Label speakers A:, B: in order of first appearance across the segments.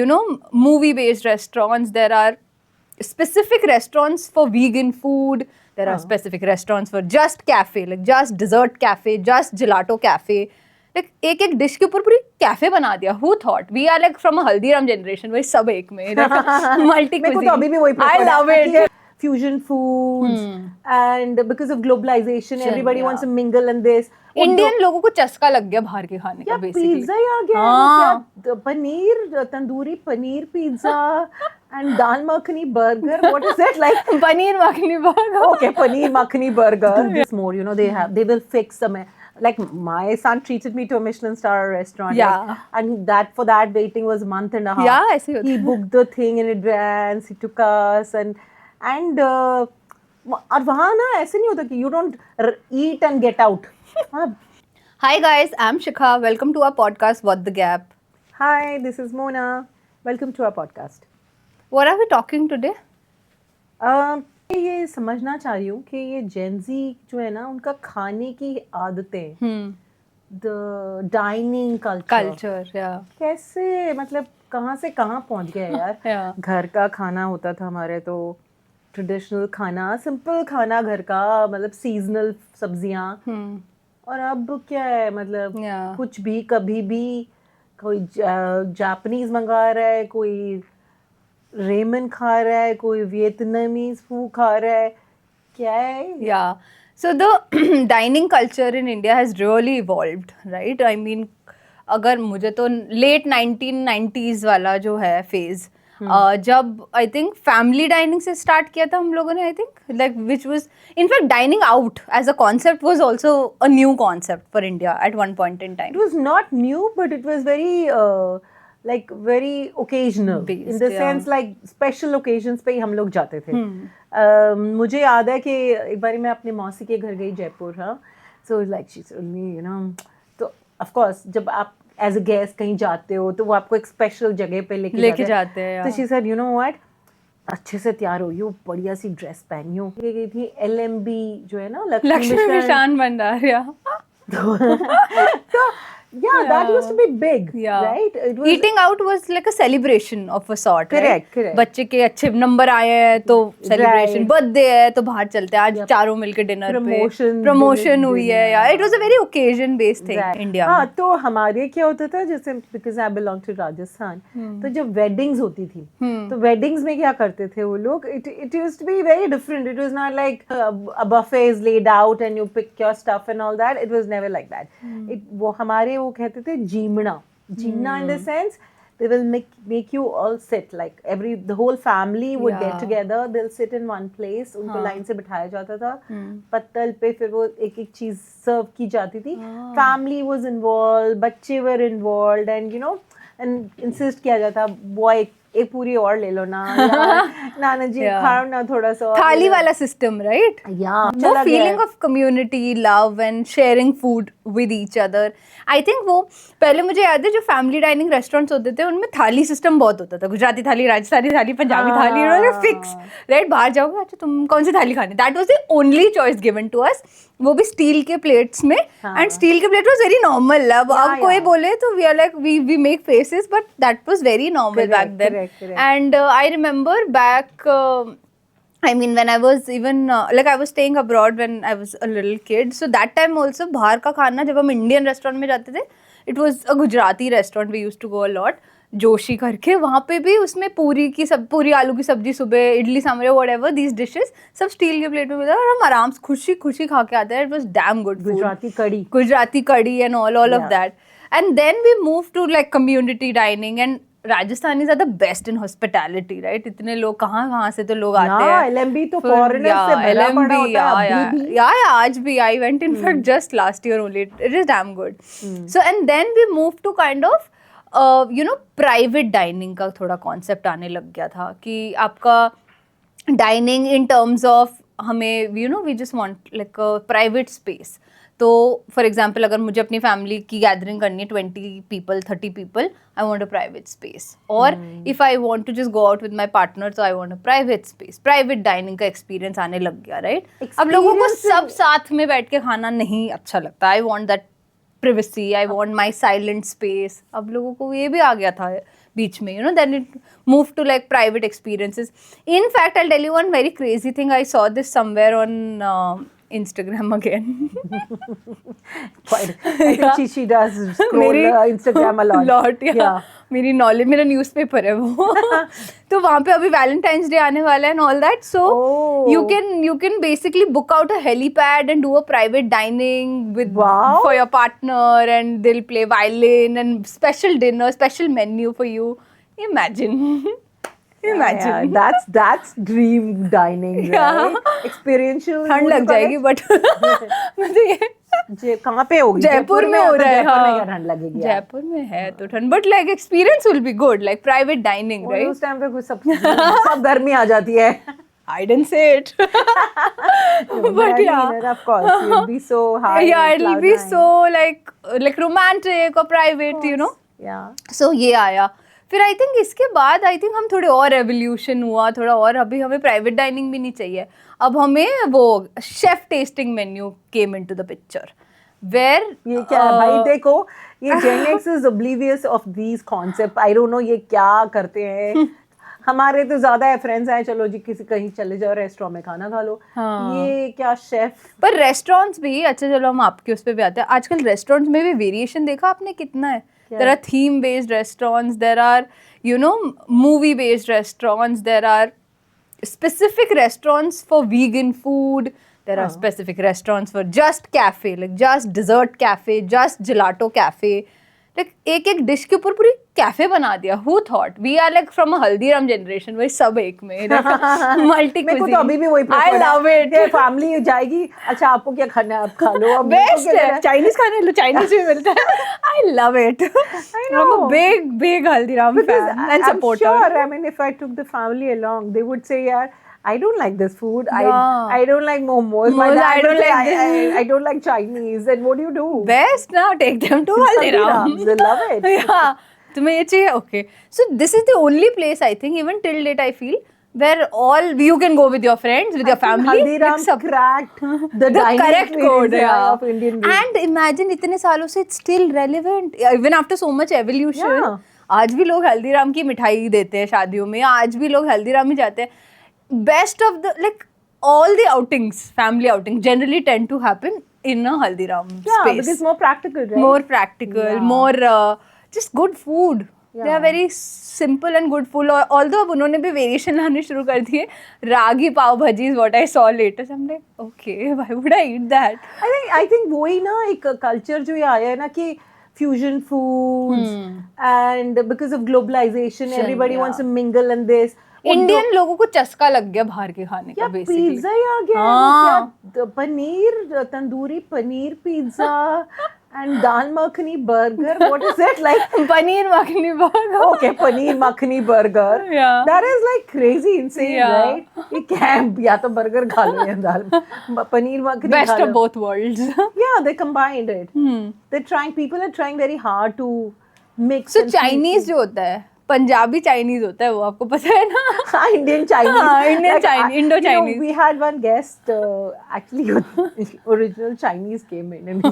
A: movie based restaurants, there are specific restaurants for vegan food, there are specific restaurants for just cafe, like just dessert cafe, just gelato cafe. Like एक dish के ऊपर पूरी cafe बना दिया. Who thought? We are like from a Haldiram generation, वही सब एक में. Multi
B: मेरे को तो अभी भी वही
A: I love it.
B: Fusion foods and because of globalization everybody wants to mingle in this.
A: Indian लोगों को चस्का लग गया बाहर के खाने का बेसिकली.
B: पिज्जा ही आ गया है. क्या paneer tandoori paneer pizza and dal makhani burger. What is it like?
A: Paneer makhani burger.
B: Okay, paneer makhani burger. This more, they will fix some. Like my son treated me to a Michelin star restaurant.
A: Yeah.
B: And for that waiting was a month and a half.
A: Yeah, I see.
B: He booked the thing in advance. He took us and और वहाँ ना ऐसे नहीं होता कि you don't eat and get out.
A: Hi guys, I'm Shikha. Welcome to our podcast, What the Gap.
B: Hi, this is Mona. Welcome to our podcast.
A: What are we talking today?
B: ये समझना चाह रही हूँ कि ये जेनजी जो है ना उनका खाने की आदतें, द डाइनिंग कल्चर कैसे मतलब कहाँ से कहाँ पहुँच गया यार. घर का खाना होता था हमारे तो ट्रेडिशनल खाना, सिंपल खाना घर का, मतलब सीजनल सब्जियाँ. और अब क्या है मतलब कुछ भी कभी भी कोई जापानीज मंगा रहा है, कोई रेमन खा रहा है, कोई वियतनामीज फूड खा रहा है. क्या है?
A: Yeah. So the dining culture in India has really evolved, right? I mean, अगर मुझे तो late 1990s वाला जो है फेज, जब आई थिंक फैमिली डाइनिंग से स्टार्ट किया था हम लोगों ने, I think like which was in fact dining out as a concept was also a new concept for India at one point in time.
B: It was not new but it was very occasional based, in the sense like special occasions पे ही हम लोग जाते थे. मुझे याद है कि एक बार मैं अपने मौसी के घर गई Jaipur. so like she told me तो of course जब आप as a guest कहीं जाते हो तो वो आपको एक स्पेशल जगह पे लेके जाते हैं. तो she said what, अच्छे से तैयार हो, यो बढ़िया सी ड्रेस पहनी हो. ये गई थी LMB जो है ना
A: Lakshmi Mishthan Bhandar.
B: Yeah, that used to be big, right?
A: Eating out was like a celebration of a sort,
B: correct.
A: बच्चे के अच्छे नंबर आए हैं तो celebration, birthday है तो बाहर चलते हैं, आज चारों मिलके डिनर पे promotion हुई है. Yeah, it was a very occasion based thing India.
B: हाँ, तो हमारे क्या होता था जैसे because I belong to Rajasthan, तो जब weddings होती थी तो weddings में क्या करते थे वो लोग, it used to be very different. It was not like a buffet is laid out and you pick your stuff and all that. It was never like that. वो हमारे वो कहते थे जीमना in the sense they will make you all sit like the whole family would get together, they'll sit in one place. उनको line से बिठाया जाता था पत्तल पे, फिर वो एक एक चीज सर्व की जाती थी. family was involved, बच्चे were involved and insist किया जाता boy एक पूरी और ले लो ना नाना जी खाओ ना थोड़ा सा.
A: थाली वाला सिस्टम, राइट? वो feeling of community, love and sharing food with each other. I think वो पहले मुझे याद है जो फैमिली डाइनिंग रेस्टोरेंट्स होते थे उनमें थाली सिस्टम बहुत होता था. गुजराती थाली, राजस्थानी थाली, पंजाबी थाली, उन्होंने फिक्स, राइट? बाहर जाओगे, अच्छा तुम कौन सी थाली खानी. That was the only choice given to us. वो भी स्टील के प्लेट्स में, एंड स्टील के प्लेट वाज वेरी नॉर्मल. अब कोई बोले तो we are like we make faces, but that was very normal back then. And I remember back, I mean when I was even like I was staying abroad when I was a little kid, so that time also बाहर का खाना जब हम Indian restaurant में जाते थे, it was a Gujarati restaurant we used to go a lot, Joshi करके. वहाँ पे भी उसमें पूरी आलू की सब्जी, सुबह idli sambar whatever these dishes सब स्टील के प्लेट में मिलता है और हम आराम से खुशी खा के आते हैं. It was damn good food. Gujarati कड़ी and all of that. And then we moved to like community dining, and Rajasthanis are the best in hospitality, right? इतने लोग कहाँ से तो लोग आते हैं.
B: LMB तो foreigners से भरा पड़ा होता है अभी भी.
A: आज भी. I went in fact just last year only. It is damn good. So and then we moved to kind of private dining का थोड़ा concept आने लग गया था कि आपका dining in terms of हमें we just want like a private space. तो फॉर एग्जाम्पल अगर मुझे अपनी फैमिली की गैदरिंग करनी है 20 people 30 people, I want a private space. और if I want to just go out with my partner तो I want a private space. Private dining का एक्सपीरियंस आने लग गया, राइट? अब लोगों को सब साथ में बैठ के खाना नहीं अच्छा लगता. I want that privacy, I want my silent space. अब लोगों को ये भी आ गया था बीच में, then it moved to like private experiences. In fact, I'll tell you one very crazy thing. I saw this somewhere on Instagram again.
B: I think she does scroll Instagram a lot.
A: Yeah. मेरी knowledge, मेरा newspaper है वो. तो वहाँ पे अभी Valentine's day आने वाला है and all that, so you can basically book out a helipad and do a private dining with for your partner, and they'll play violin and special dinner, special menu for you. Imagine.
B: Imagine. Yeah, that's dream dining, right? Experiential.
A: ठंड लग जाएगी but मुझे ये
B: कहाँ पे होगी?
A: जयपुर में हो रहा है.
B: जयपुर में ठंड लगेगी.
A: जयपुर में है तो ठंड, but like experience will be good, like private dining, right?
B: उस टाइम पे कुछ सब गर्मी आ जाती है.
A: I didn't say it. But yeah,
B: of course, it'll be so high.
A: Yeah, it'll be so like romantic or private,
B: Yeah.
A: So ये आया. फिर आई थिंक इसके बाद हम थोड़े और एवोल्यूशन हुआ, थोड़ा और. अभी हमें प्राइवेट डाइनिंग भी नहीं चाहिए, अब हमें वो chef tasting menu came into the picture, where
B: ये क्या है भाई? देखो, ये Gen X is oblivious of these concept. I don't know ये क्या करते हैं. हमारे तो ज्यादा है फ्रेंड्स हैं, चलो जी किसी कहीं चले जाओ रेस्टोरेंट में खाना खा लो. ये क्या शेफ?
A: पर रेस्टोरेंट्स भी, अच्छा चलो हम आपके उस पे भी आते हैं. आजकल रेस्टोरेंट्स में भी वेरिएशन देखा आपने कितना है? There are theme-based restaurants, there are, movie-based restaurants, there are specific restaurants for vegan food, there are specific restaurants for just cafe, like just dessert cafe, just gelato cafe. Like एक dish के ऊपर पूरी cafe बना दिया. Who thought? We are like from a Haldiram generation, वही सब एक में. मल्टी
B: मेरे को तो अभी भी वही
A: I love it.
B: फैमिली जाएगी, अच्छा आपको क्या खाना है आप खा लो.
A: बेस्ट है, चाइनीज खाने लो, चाइनीज भी मिलता है. I love it. I'm a big Haldiram fan and supporter.
B: I'm sure, I mean, if I took the family along, they would say, यार, I don't like this food. Yeah. I don't like momos.
A: I don't like this.
B: I don't like Chinese. And what do you do?
A: Best now, take them to Haldiram.
B: They love it.
A: Yeah. तुम्हें ये चाहिए? Okay. So this is the only place I think, even till date, I feel, where you can go with your friends, with your family.
B: Haldiram cracked the
A: correct code
B: of Indian food.
A: And imagine इतने सालों से it's still relevant, even after so much evolution.
B: Yeah.
A: आज भी लोग हल्दीराम की मिठाई देते हैं शादियों में, आज भी लोग हल्दीराम ही जाते हैं. Best of the, like, all the outings, family outings generally tend to happen in a Haldiram space.
B: Yeah, because it's more practical, right?
A: More practical, more just good food.
B: Yeah.
A: They are very simple and good food. Although अब उन्होंने भी variation लाने शुरू कर दिए. Ragi pav bhaji is what I saw later. So I'm like, okay, why would I eat that?
B: I think वही ना एक culture जो ये आया है ना कि fusion foods and because of globalization, everybody wants to mingle and this.
A: Indian लोगों को चस्का लग गया बाहर के खाने का बेसिकली.
B: पिज्जा ही आ गया. क्या paneer, tandoori paneer pizza and dal makhani burger. What is it like?
A: Paneer makhani burger.
B: Okay, paneer makhani burger.
A: Yeah.
B: That is like crazy insane, right? ये क्या, या तो burger खा लो या दाल paneer makhani.
A: Best of both worlds.
B: Yeah, they combined it. People are trying very hard to mix.
A: So Chinese जो होता है, Punjabi Chinese होता है वो, आपको पता है ना?
B: हाँ, इंडियन चाइनीज.
A: हाँ, Indian Chinese, Indo Chinese.
B: We had one guest, actually original Chinese came in and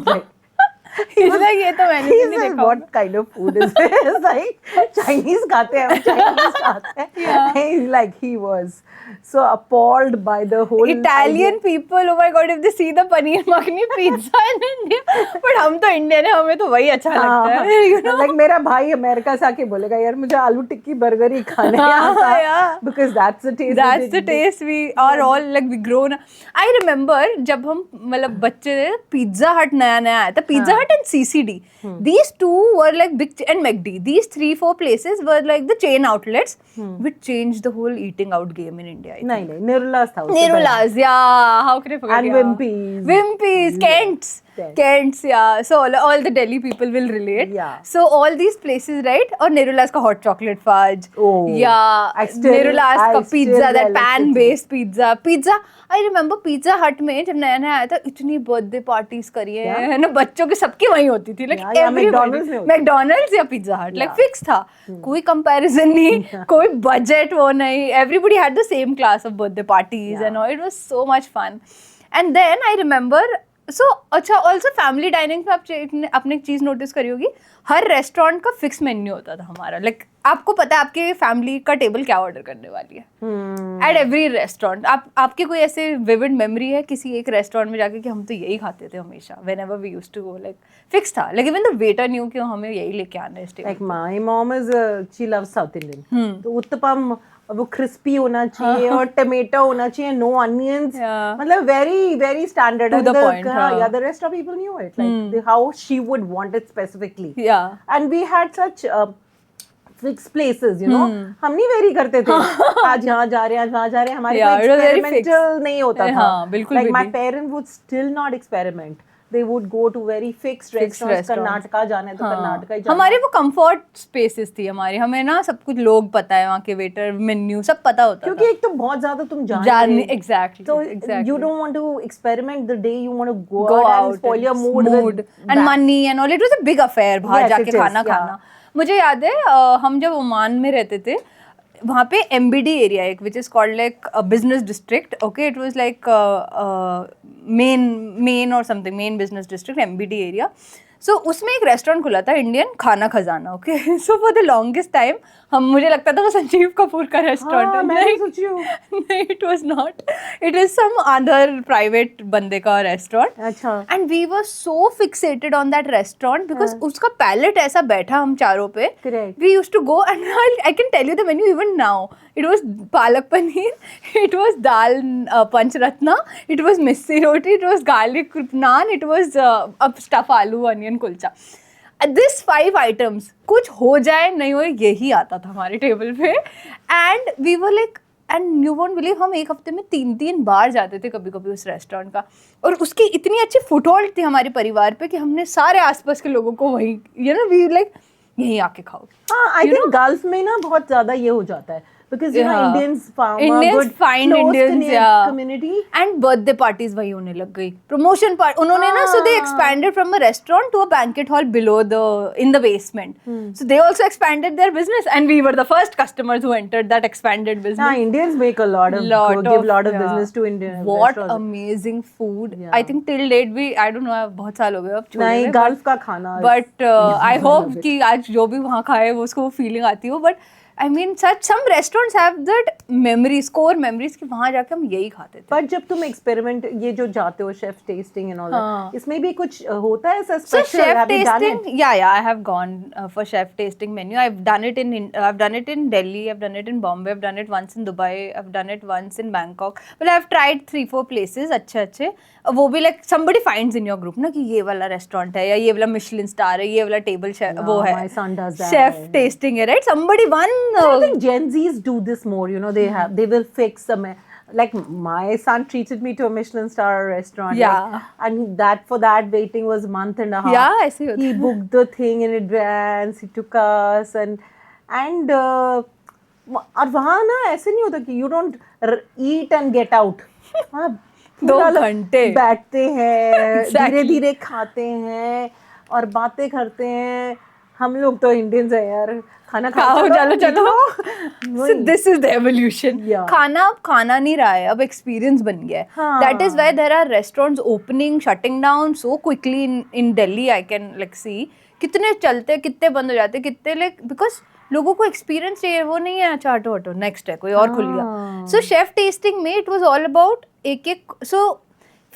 B: he's like,
A: ये तो मैंने नहीं देखा.
B: What kind of food is this? Like Chinese खाते हैं, Chinese खाते हैं.
A: Yeah.
B: He's like, he was so appalled by the whole
A: Italian people. Oh my God, if they see the paneer makhni pizza in India, but हम तो Indian है, हमें तो वही अच्छा लगता है.
B: Like मेरा भाई अमेरिका से आके बोलेगा, यार मुझे आलू टिक्की बर्गर ही खाने हैं, because that's the taste.
A: That's the taste. We are all like we grown. I remember जब हम मतलब बच्चे थे, पिज्जा हट नया आया था. पिज्जा हट and CCD. These two were like big, and McD. These 3-4 places were like the chain outlets, which changed the whole eating out game in India.
B: नहीं, Nerula's था.
A: Nerula's, yeah. How can I forget?
B: And Wimpy's.
A: Wimpy's, Kent's, yeah. So all the Delhi people will relate.
B: Yeah.
A: So all these places, right? Or Nerula's ka hot chocolate fudge.
B: Oh.
A: Yeah. Nerula's ka pizza, that pan-based pizza. I remember Pizza Hut में जब नया नया आया था, इतनी birthday parties करी है ना, बच्चों की सबकी वहीं होती थी. Like मैकडॉनल्ड्स या पिज्जा हट, like फिक्स था. कोई कंपैरिजन नहीं, कोई बजट वो नहीं. Everybody had the same class of birthday parties and all. It was so much fun. And then I remember सो अच्छा, ऑल्सो फैमिली डाइनिंग में आपने एक चीज नोटिस करी होगी, हर रेस्टोरेंट का फिक्स मेन्यू होता था हमारा। लाइक आपको पता है आपके फैमिली का टेबल क्या ऑर्डर करने वाली है एट एवरी रेस्टोरेंट। आपके कोई ऐसे विविड मेमोरी है किसी एक रेस्टोरेंट में जाके कि हम तो यही खाते थे हमेशा, whenever we used to go, like fix था, लेकिन इवन द वेटर न्यू कि हमें यही लेके आना है
B: like my mom is she loves south Indian, तो उत्तपम वो क्रिस्पी होना चाहिए और टमाटो होना चाहिए, नो अनियंस, मतलब very very standard
A: To the point,
B: yeah, the rest of people knew it, like how she would want it specifically.
A: Yeah.
B: And we had such fixed places, you know, हम नहीं very करते थे आज यहाँ जा रहे हैं, आज वहाँ जा रहे हैं, हमारे
A: Yeah,
B: कोई
A: it was very
B: एक्सपेरिमेंटल नहीं होता था।
A: हाँ, बिल्कुल
B: like
A: भी
B: my
A: नहीं।
B: parents would still not experiment, they would go to very fixed restaurants. Karnataka जाना है तो कर्नाटका ही जाना।
A: हमारी वो कंफर्ट स्पेसेस थी हमारी, हमें ना सब कुछ लोग पता है, वहाँ के वेटर, मेन्यू सब पता होता
B: क्योंकि
A: था।
B: एक तो बहुत ज्यादा तुम जान
A: exactly,
B: so
A: exactly.
B: you don't want to experiment the day you want to
A: go
B: out
A: out
B: and spoil your
A: and
B: mood
A: and money and all. It was a big affair बाहर
B: Yes,
A: जाके
B: it is,
A: खाना
B: yeah.
A: खाना। मुझे याद है हम जब Oman में रहते थे, वहाँ पे MBD एरिया एक which is called like business district, okay, it was like main or something, main business district MBD area. सो उसमें एक रेस्टोरेंट खुला था, Indian Khana Khazana, okay. So for the longest time मुझे लगता था वो संजीव कपूर का रेस्टोरेंट है।
B: मैंने सोची हूँ
A: नहीं, it was not, it is some other private बंदे का रेस्टोरेंट।
B: अच्छा।
A: And we were so fixated on that restaurant because उसका पैलेट ऐसा बैठा हम चारों पे।
B: Correct.
A: We used to go and I can tell you the menu even now. It was palak paneer, it was dal panchratna, it was missi roti, it was garlic naan, it was stuff aloo onion kulcha. This 5 items, कुछ हो जाए नहीं हो यही आता था हमारे टेबल पे। And we were like, and you won't believe, हम एक हफ्ते में 3 बार जाते थे कभी कभी उस रेस्टोरेंट का। और उसकी इतनी अच्छी फुटहोल्ड थी हमारे परिवार पे कि हमने सारे आसपास के लोगों को वही, यू नो, वी लाइक यहीं आके खाओ।
B: हाँ, आई थिंक गल्फ में ना बहुत ज्यादा ये हो जाता है because you know Indians found a good
A: find
B: close
A: Indians, yeah,
B: community
A: and birthday parties वही होने लग गई, promotion part उन्होंने ना, so they expanded from a restaurant to a banquet hall below in the basement, so they also expanded their business and we were the first customers who entered that expanded business.
B: Yeah, Indians make a lot of business to Indian
A: what
B: restaurants.
A: amazing food,
B: Yeah.
A: I think till date भी, I don't know, बहुत साल हो गए अब छोड़े
B: नहीं,
A: हुए,
B: gulf का खाना
A: but I hope कि आज जो भी वहाँ खाए वो उसको वो फीलिंग आती हो। But I mean, some restaurants have that memories, core memories कि वहाँ जाके हम यही खाते थे।
B: पर जब तुम एक्सपेरिमेंट ये जो जाते हो chef testing and all that, इसमें भी कुछ होता है ऐसा special?
A: So chef tasting, yeah, I have gone for chef tasting menu. I've done it in Delhi, I've done it in Bombay, I've done it once in Dubai, I've done it once in Bangkok. Well, I've tried 3-4 places अच्छे वो भी like somebody finds in your group ना कि ये वाला restaurant है या ये वाला मिशेलिन स्टार है, ये वाला टेबल वो है,
B: my son does that.
A: Chef tasting है, right? Somebody one.
B: I think Gen Zs do this more, you know, they will fix some, like my son treated me to a Michelin star restaurant.
A: Yeah.
B: Like, and for that waiting was a month and a half.
A: Yeah, I see.
B: He booked the thing in advance, he took us and और वहाँ ना ऐसे नहीं होता कि you don't eat and get out.
A: 2 घंटे
B: बैठते हैं,
A: Exactly.
B: धीरे धीरे खाते हैं और बातें करते हैं। हम लोग तो इंडियंस है यार, खाना
A: खाओ, चलो so this is the evolution.
B: Yeah.
A: खाना अब खाना नहीं रहा है, अब एक्सपीरियंस बन गया है।
B: हाँ.
A: That is why there are restaurants opening, shutting down so quickly in Delhi. I can like see कितने चलते हैं, कितने बंद हो जाते हैं, कितने like because लोगों को एक्सपीरियंस चाहिए, वो नहीं है अच्छा हटो नेक्स्ट है कोई और खुल गया। सो शेफ टेस्टिंग में इट वाज ऑल अबाउट एक सो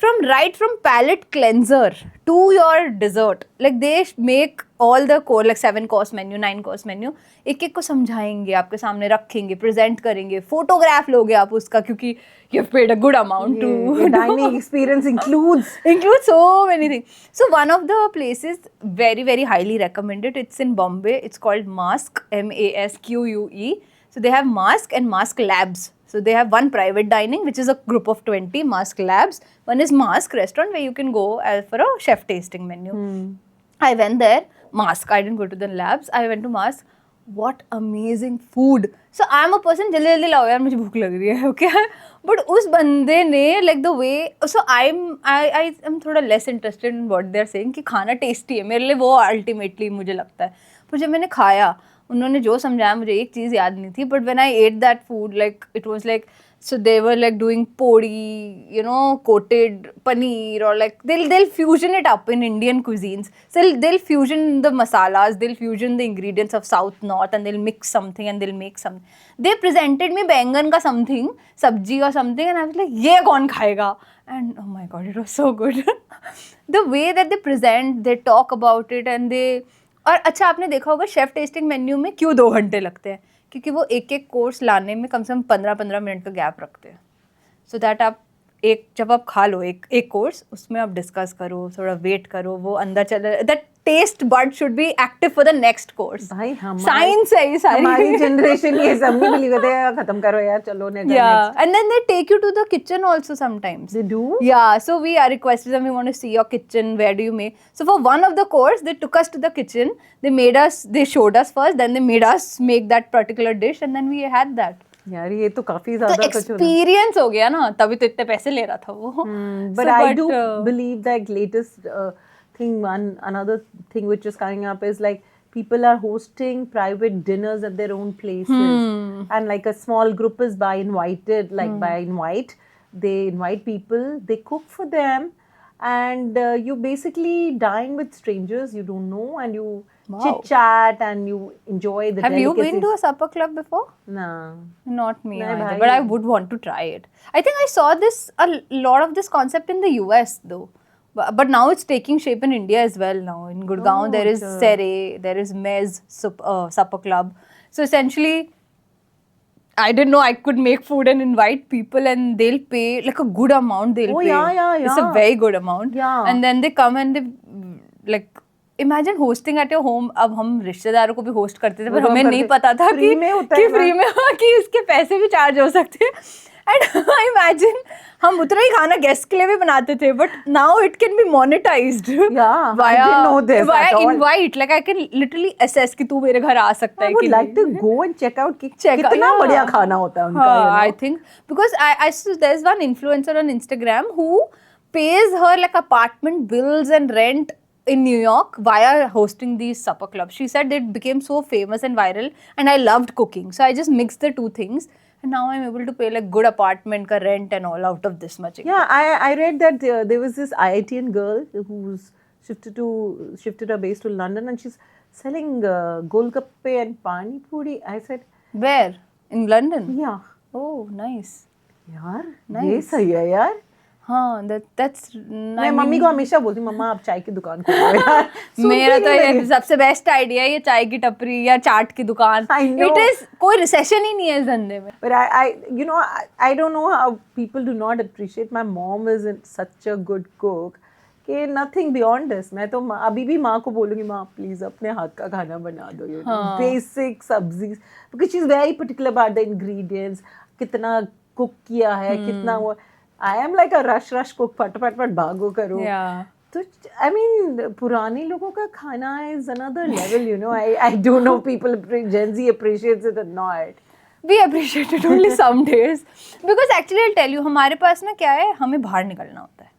A: from palate cleanser to your dessert, like they make all the core like 7 course menu, 9 course menu, एक को समझाएंगे, आपके सामने रखेंगे, प्रेजेंट करेंगे, फोटोग्राफ लोगे आप उसका क्योंकि you have paid a good amount to
B: dining experience includes
A: so many things. So one of the places very very highly recommended, it's in Bombay, it's called Mask, MASQUE. So they have Mask and Mask Labs. So they have one private dining, which is a group of 20 Mask Labs. One is Mask restaurant where you can go for a chef tasting menu. I went there, Mask. I didn't go to the labs. I went to Mask. What amazing food. So I am a person, जल्दी लाओ यार मुझे भूख लग रही है, okay? But उस बंदे ने like the way, so I am थोड़ा less interested in what they are saying कि खाना tasty है, मेरे लिए वो ultimately मुझे लगता है। पर जब मैंने खाया, उन्होंने जो समझाया मुझे एक चीज़ याद नहीं थी, but when I at that food like it was like So they were like doing podi, you know, coated paneer, or like they'll fusion it up in Indian cuisines. So they'll fusion the masalas, they'll fusion the ingredients of South, North, and they'll mix something and they'll make some. They presented me बैंगन का something, sabji or something, and I was like, ये कौन खाएगा? And oh my god, it was so good. The way that they present, they talk about it, and they. और अच्छा आपने देखा होगा शेफ टेस्टिंग मेन्यू में क्यों 2 घंटे लगते हैं, क्योंकि वो एक एक कोर्स लाने में कम से कम 15-15 मिनट का गैप रखते हैं, सो दैट आप जब आप खा लो एक कोर्स, उसमें आप डिस्कस करो, थोड़ा वेट करो, वो अंदर चले, that taste bud should be active for the next course.
B: भाई
A: साइंस है ये सारी.
B: हमारी जनरेशन ये सब नहीं बिलीव करते हैं, खत्म करो यार, चलो next.
A: Yeah, and then they take you to the kitchen also sometimes.
B: They do?
A: Yeah, so we are requested and we want to see your kitchen, where do you make. So for one of the course, they took us to the kitchen, they showed us first, then they made us make that particular dish, and then we had that.
B: यार ये तो काफी ज्यादा कुछ
A: experience हो गया ना, तभी तो इतने पैसे ले रहा था वो.
B: But I do believe that latest thing, another thing which is coming up is like people are hosting private dinners at their own places, and like a small group is by invite, they invite people, they cook for them, and you basically dine with strangers you don't know, and you chit chat and you enjoy the
A: Have you
B: delicacies.
A: been to a supper club before?
B: No.
A: Not me
B: Nahi
A: either,
B: bhai.
A: but I would want to try it. I think I saw a lot of this concept in the US though. But now it's taking shape in India as well now. In Gurgaon, there is Sere, there is Mez Supper Club. So essentially, I didn't know I could make food and invite people, and they'll pay like a good amount. They'll pay.
B: Yeah.
A: It's a very good amount.
B: Yeah.
A: And then they come and they like. Imagine hosting at your home. अब हम रिश्तेदारों को भी host करते थे, पर हमें नहीं पता था कि फ्री में कि इसके पैसे भी चार्ज हो सकते हैं. एंड आई इमेजिन हम उतना ही खाना गेस्ट के लिए भी बनाते थे, but now it can be monetised via invite. Like I can literally assess कि तू मेरे घर आ सकता है.
B: I would like to go and check out कितना बढ़िया खाना होता है उनका.
A: I think because there's one influencer on Instagram who pays her like apartment bills and rent in New York via hosting these supper clubs. She said it became so famous and viral, and I loved cooking, so I just mixed the two things, and now I'm able to pay like good apartment ka rent and all out of this much income.
B: Yeah, I read that there was this IITian girl who's shifted her base to London, and she's selling golgappe and pani puri. I said,
A: where? In London?
B: Yeah.
A: Oh, nice.
B: यार
A: Nice.
B: ये सही है यार.
A: हाँ, that's.
B: मैं mummy को हमेशा बोलती हूँ, मम्मा आप चाय की दुकान खोलो यार.
A: मेरा तो ये सबसे बेस्ट आइडिया है, ये चाय की टपरी या चाट की दुकान. It is कोई रिसेशन ही नहीं है इस धंधे में.
B: But I don't know how people do not appreciate. My mom is such a good cook कि nothing beyond this. मैं तो अभी भी माँ को बोलूँगी, माँ प्लीज अपने हाथ का खाना बना दो, basic सब्जी, because she's very particular about the ingredients, कितना कुक किया है, कितना वो. I am like a rush cook, फट भागो करो.
A: Yeah.
B: तो I mean पुराने लोगों का खाना is another level, you know. I don't know people Gen Z appreciates it or not.
A: We appreciate it only some days, because actually I'll tell you, हमारे पास ना क्या है, हमें बाहर निकलना होता है.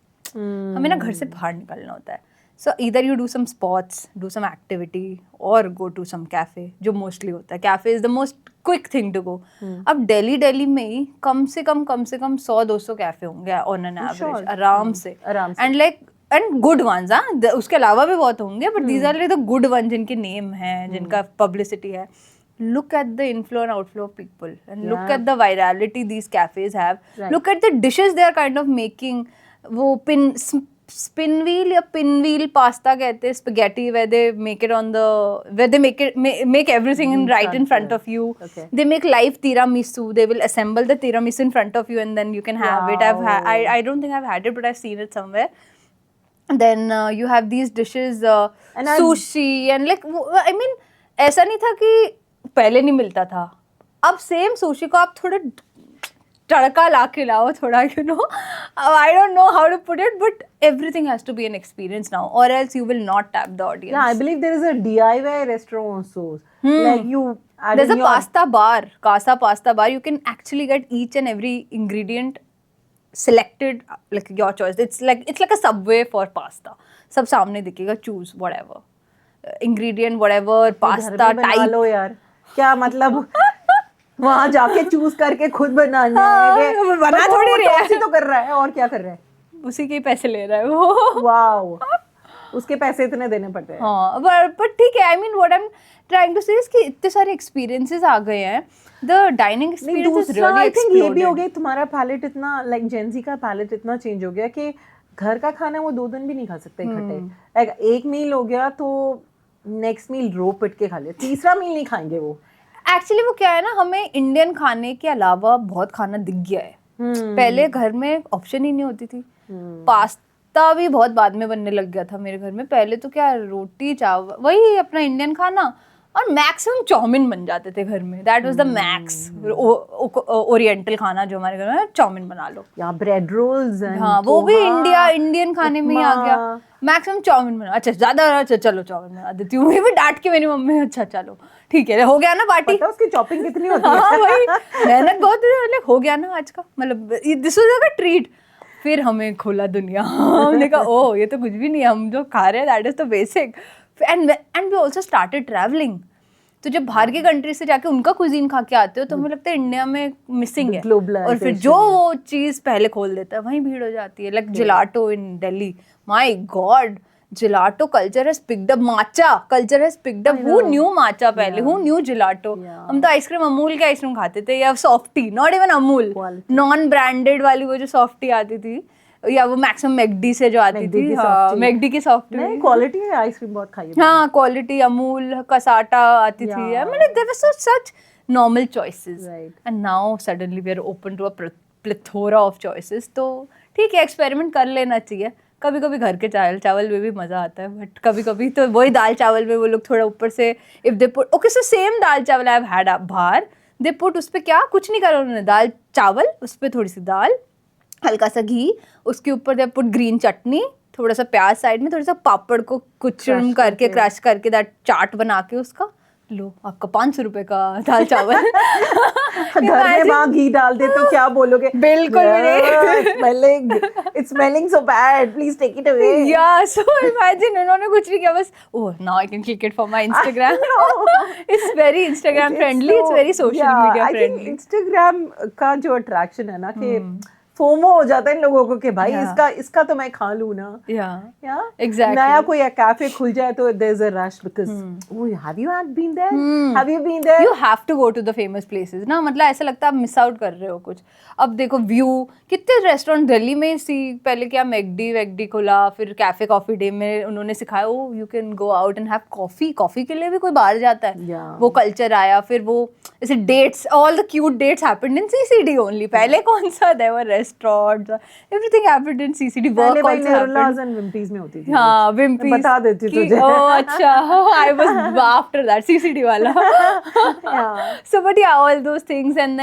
A: हमें ना घर से बाहर निकलना होता है. So either you do some sports, do some activity, or go to some cafe, जो mostly होता है. Cafe is the most quick thing to go. अब दिल्ली में ही कम से कम 100-200 कैफे होंगे on an average, आराम से. And good ones, हाँ, उसके अलावा भी बहुत होंगे, but these are like the good ones जिनके name हैं, जिनका publicity है. Look at the inflow and outflow of people, and look at the virality these cafes have. Right. Look at the dishes they are kind of making. वो pinwheel या pinwheel pasta कहते हैं, spaghetti, where they make it where they make everything right in front of you. Okay. They make live tiramisu. They will assemble the tiramisu in front of you, and then you can have it. I don't think I've had it, but I've seen it somewhere. And then you have these dishes, sushi, and like, I mean, ऐसा नहीं था कि पहले नहीं मिलता था. अब same sushi को आप थोड़ा तड़का ला के लाओ थोड़ा, you know. I don't know how to put it, but everything has to be an experience now, or else you will not tap the audience.
B: Yeah, I believe there is a DIY restaurant also. Like you.
A: There's a pasta bar, Casa Pasta Bar. You can actually get each and every ingredient selected like your choice. It's like a Subway for pasta. सब सामने दिखेगा, choose whatever ingredient, whatever pasta type.
B: लो यार, क्या मतलब वहां जाके choose करके खुद बनाना है,
A: बना थोड़ी रहा है,
B: तो कर रहा है और क्या कर रहा है,
A: उसी के पैसे ले रहा है वो।
B: वाओ, उसके पैसे इतने देने पड़ते हैं।
A: हाँ पर ठीक है, I mean what I am trying to say is कि इतने सारे एक्सपीरियंसेस आ गए हैं, the dining experience is really
B: I think ये भी हो
A: एक्सप्लोडेड।
B: गया, तुम्हारा पैलेट इतना लाइक जेंजी का पैलेट इतना चेंज हो गया कि घर का खाना वो 2 दिन भी नहीं खा सकते इकट्ठे। लाइक एक मील हो गया तो नेक्स्ट मील रो पिट के खा ले, तीसरा मील नहीं खाएंगे वो।
A: एक्चुअली वो क्या है ना, हमें इंडियन खाने के अलावा बहुत खाना दिख गया है। पहले घर में ऑप्शन ही नहीं होती थी। पास्ता भी बहुत बाद में बनने लग गया था मेरे घर में। पहले तो क्या, रोटी चावल वही अपना इंडियन खाना, और मैक्सिमम चाउमीन बन जाते थे घर में। That was the max oriental खाना जो हमारे घर में, चाउमीन बना लो
B: या ब्रेड रोल्स।
A: हाँ वो भी इंडियन खाने में ही आ गया। मैक्सिमम चाउमीन बना, अच्छा ज्यादा, अच्छा चलो चाउमीन बना देती हूँ। भी डांट के मेरी मम्मी, अच्छा चलो ठीक है हो गया ना पार्टी।
B: पता उसकी चॉपिंग कितनी होती है।
A: हाँ वही मेहनत बहुत है, हो गया ना आज का, मतलब दिस वाज अ ट्रीट। फिर हमें खोला दुनिया, हमने कहा ओह ये तो कुछ भी नहीं है, हम जो खा रहे हैं that is the basic. And we also started travelling. तो जब बाहर की कंट्री से जाके उनका कुजीन खा के आते हो तो हमें लगता है इंडिया में मिसिंग है। और फिर जो वो चीज पहले खोल देता है वहीं भीड़ हो जाती है। Like gelato in Delhi, my God, gelato culture has picked up, matcha culture has picked up. Who knew matcha पहले, हु न्यू जिलाटो। हम तो आइसक्रीम अमूल की आइसक्रीम खाते थे, या softy, not even Amul, non branded वाली वो जो सॉफ्टी आती थी, या वो मैक्सिमम मैकडी से जो आती थी। हाँ मैकडी की सॉफ्टी,
B: नहीं क्वालिटी है आइसक्रीम बहुत खाई है।
A: हाँ क्वालिटी, अमूल कसाटा आती थी। मतलब there were such normal choices, and now suddenly we are open to a plethora of choices. तो ठीक है, एक्सपेरिमेंट कर लेना चाहिए। कभी कभी घर के चावल में भी मजा आता है, बट कभी कभी तो वही दाल चावल में वो लोग थोड़ा ऊपर से if they put, okay so same dal chawal I have had बाहर, दे पुट उस पे क्या कुछ नहीं करा उन्होंने, दाल चावल उस पे थोड़ी सी दाल, हल्का सा घी, उसके ऊपर दे पुट ग्रीन चटनी, थोड़ा सा प्याज साइड में, थोड़ा सा पापड़ को कुचम करके क्रश करके दैट चाट बना के उसका लो, आपका 500 रुपए का दाल चावल।
B: घर में माँ घी डाल दे तो क्या बोलोगे?
A: बिल्कुल
B: smelling, it's smelling so bad, please take it away.
A: या सो इमेजिन उन्होंने कुछ नहीं किया, बस oh now I can click it for my Instagram. It's very Instagram friendly, it's very social media friendly.
B: Instagram का जो अट्रैक्शन है ना कि फोमो हो जाता है इन लोगों को कि भाई इसका तो मैं खा लूं ना।
A: एग्जैक्टली।
B: नया कोई कैफे खुल जाए तो there is a rush because have you been there, have you been there,
A: you have to go to the famous places ना। मतलब ऐसा लगता है आप मिस आउट कर रहे हो कुछ। अब देखो व्यू, कितने रेस्टोरेंट दिल्ली में सी, पहले क्या मैकडी खुला, फिर कैफे कॉफी डे में उन्होंने सिखाया oh you can go out and have coffee के लिए भी कोई बाहर जाता है। वो कल्चर आया। फिर वो ऐसे dates, all the cute dates happened in CCD only. पहले कौन सा देवर restaurant, everything happened in CCD. Work also happened
B: and Wimpy's में होती थी।
A: हाँ विम्पीज,
B: बता देती तुझे।
A: ओह अच्छा, I was after that CCD वाला। So but yeah, all those things, and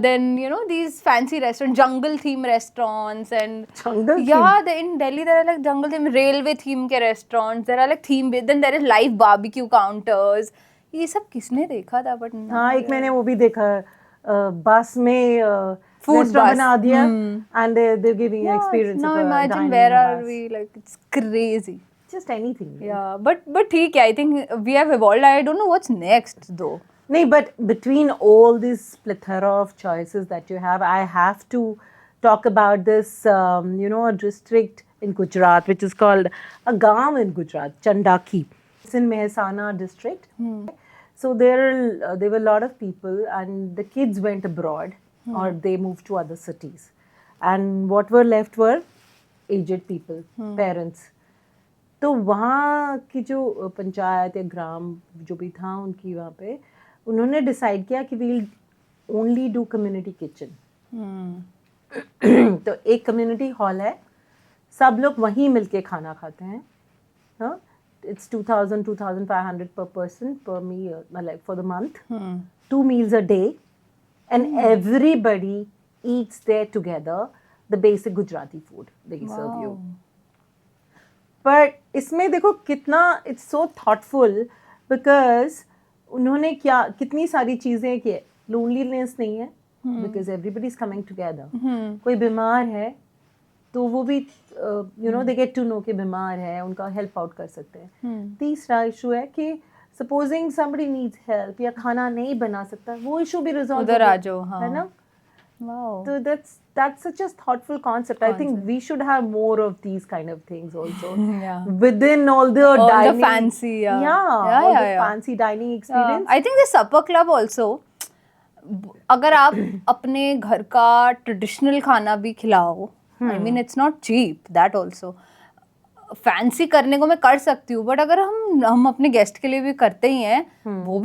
A: then you know these fancy restaurants, jungle theme restaurants, and in Delhi there are like jungle theme, railway theme के restaurants, there are like theme, then there is live barbecue counters. ये सब किसने देखा था? But
B: हाँ एक मैंने वो भी देखा, बस में फूड बना दिया and they're giving you experience.
A: Now imagine where are we, like it's crazy.
B: Just anything.
A: Yeah, but ठीक है, I think we have evolved. I don't know what's next though.
B: No, but between all this plethora of choices that you have, I have to talk about this, a district in Gujarat which is called a gaon in Gujarat, Chandaki. It's in Mehsana district. So there were a lot of people, and the kids went abroad or they moved to other cities, and what were left were aged people, parents. तो वहाँ की जो पंचायत या ग्राम जो भी था उनकी, वहाँ पे उन्होंने डिसाइड किया कि we'll only do community kitchen. तो एक कम्युनिटी हॉल है, सब लोग वहीं मिलके खाना खाते हैं। हाँ, it's 2,500 per person per meal, like for the month. 2 meals a day, and everybody eats there together. The basic Gujarati food they serve you. But इसमें देखो कितना it's so thoughtful, because उन्होंने कितनी सारी चीजें की। लोनलीनेस नहीं है because everybody is coming together. कोई बीमार है तो वो भी they get to know कि बीमार है, उनका हेल्प आउट कर सकते हैं। तीसरा इशू है कि सपोजिंग somebody needs help या खाना नहीं बना सकता, वो इशू भी रिजॉल्व
A: उधर आ जाओ, हाँ.
B: है ना.
A: Wow.
B: So that's such a thoughtful concept. I think we should have more of these kind of things also.
A: Yeah.
B: Within all the
A: All the
B: dining,
A: fancy, yeah.
B: yeah,
A: Yeah,
B: all
A: yeah,
B: the
A: yeah.
B: fancy dining experience.
A: I think the supper club also, अगर आप अपने घर का traditional खाना भी खिलाओ, I mean it's not cheap, that also. Fancy करने को मैं कर सकती हूँ, बट अगर हम अपने गेस्ट के लिए भी करते ही हैं, वो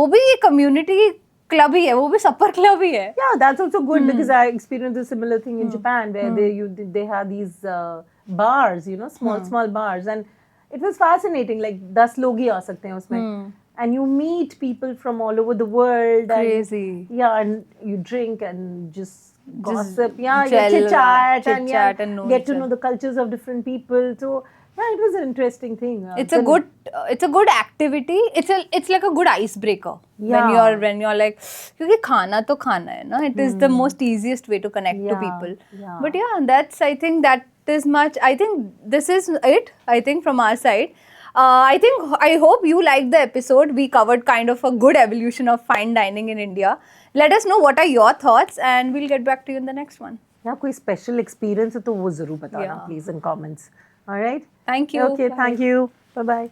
A: भी एक कम्युनिटी क्लब ही है, वो भी सपर क्लब ही है.
B: Yeah, that's also good because I experienced a similar thing in Japan where they have these bars, you know, small bars, and it was fascinating. Like 10 लोग ही आ सकते हैं उसमें, and you meet people from all over the world.
A: Crazy.
B: And, yeah, and you drink and just gossip, yeah,
A: gel,
B: chit chat
A: and
B: get to know the cultures of different people. So yeah, it was an interesting thing.
A: It's a good activity. It's like a good icebreaker.
B: Yeah.
A: When you're like, क्योंकि खाना तो खाना है ना. It is the most easiest way to connect to people.
B: Yeah.
A: But yeah, I think that is much. I think this is it. I think from our side. I hope you liked the episode. We covered kind of a good evolution of fine dining in India. Let us know what are your thoughts, and we'll get back to you in the next one.
B: Yeah, कोई special experience है तो वो जरूर बताना,
A: Yeah.
B: please, in comments. All right.
A: Thank you.
B: Okay,
A: Bye.
B: thank you. Bye bye.